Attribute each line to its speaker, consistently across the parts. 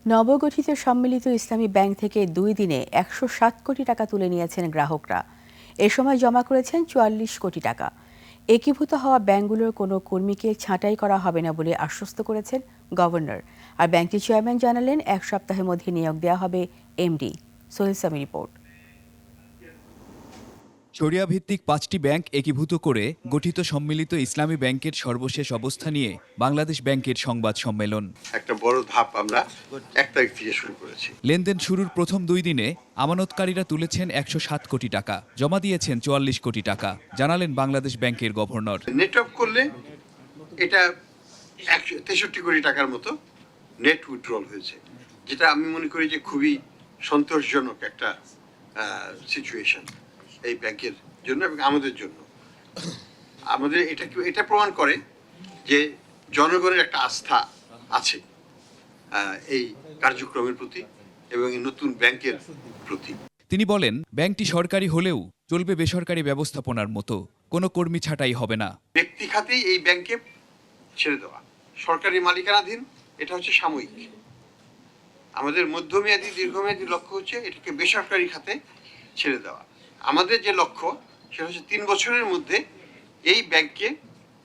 Speaker 1: নবগঠিত সম্মিলিত ইসলামী ব্যাংক থেকে 2 দিনে 107 কোটি টাকা তুলে নিয়েছেন গ্রাহকরা। এ সময় জমা করেছেন 44 কোটি টাকা। একীভূত হওয়া ব্যাংকগুলোর কোনো কর্মীকে ছাঁটাই করা হবে না বলে আশ্বস্ত করেছেন গভর্নর। আর ব্যাংকটির চেয়ারম্যান জানালেন 1 সপ্তাহের মধ্যে নিয়োগ দেওয়া হবে এমডি। সোহেল সামি রিপোর্ট।
Speaker 2: শরিয়া ভিত্তিক 5টি ব্যাংক একীভূত করে গঠিত সম্মিলিত ইসলামী ব্যাংকের সর্বশেষ অবস্থা নিয়ে বাংলাদেশ ব্যাংকের সংবাদ সম্মেলন।
Speaker 3: একটা বড় ধাপ আমরা 1 তারিখ থেকে শুরু করেছি।
Speaker 2: লেনদেন শুরুর প্রথম 2 দিনে আমানতকারীরা তুলেছেন 107 কোটি টাকা, জমা দিয়েছেন 44 কোটি টাকা, জানালেন বাংলাদেশ ব্যাংকের গভর্নর।
Speaker 3: নেট অফ করলে এটা 163 কোটি টাকার মতো নেট উইথড্রল হয়েছে, যেটা আমি মনে করি যে খুবই সন্তোষজনক একটা সিচুয়েশন এই ব্যাংকের জন্য এবং আমাদের জন্য। আমাদের এটা প্রমাণ করে যে জনগণের একটা আস্থা আছে এই কার্যক্রমের প্রতি এবং এই নতুন ব্যাংকের প্রতি।
Speaker 2: তিনি বলেন, ব্যাংকটি সরকারি হলেও চলবে বেসরকারি ব্যবস্থাপনার মতো, কোনো কর্মী ছাঁটাই হবে না।
Speaker 3: ব্যক্তি খাতেই এই ব্যাংকে ছেড়ে দেওয়া, সরকারি মালিকানাধীন, এটা হচ্ছে সাময়িক। আমাদের মধ্যমেয়াদী দীর্ঘমেয়াদী লক্ষ্য হচ্ছে এটাকে বেসরকারি খাতে ছেড়ে দেওয়া। আমাদের যে লক্ষ্য সেটা হচ্ছে 3 বছরের মধ্যে এই ব্যাংকে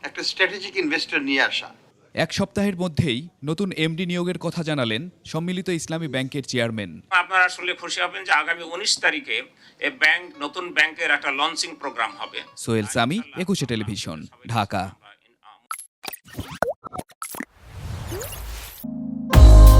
Speaker 3: একটা স্ট্র্যাটেজিক ইনভেস্টর নিয়ে আসা।
Speaker 2: 1 সপ্তাহের মধ্যেই নতুন এমডি নিয়োগের কথা জানালেন সম্মিলিত ইসলামী ব্যাংকের চেয়ারম্যান।
Speaker 4: আপনারা আসলে খুশি হবেন যে আগামী 19 তারিখে এই নতুন ব্যাংকের একটা লঞ্চিং প্রোগ্রাম হবে।
Speaker 2: সোহেল সামি, 21 টেলিভিশন, ঢাকা।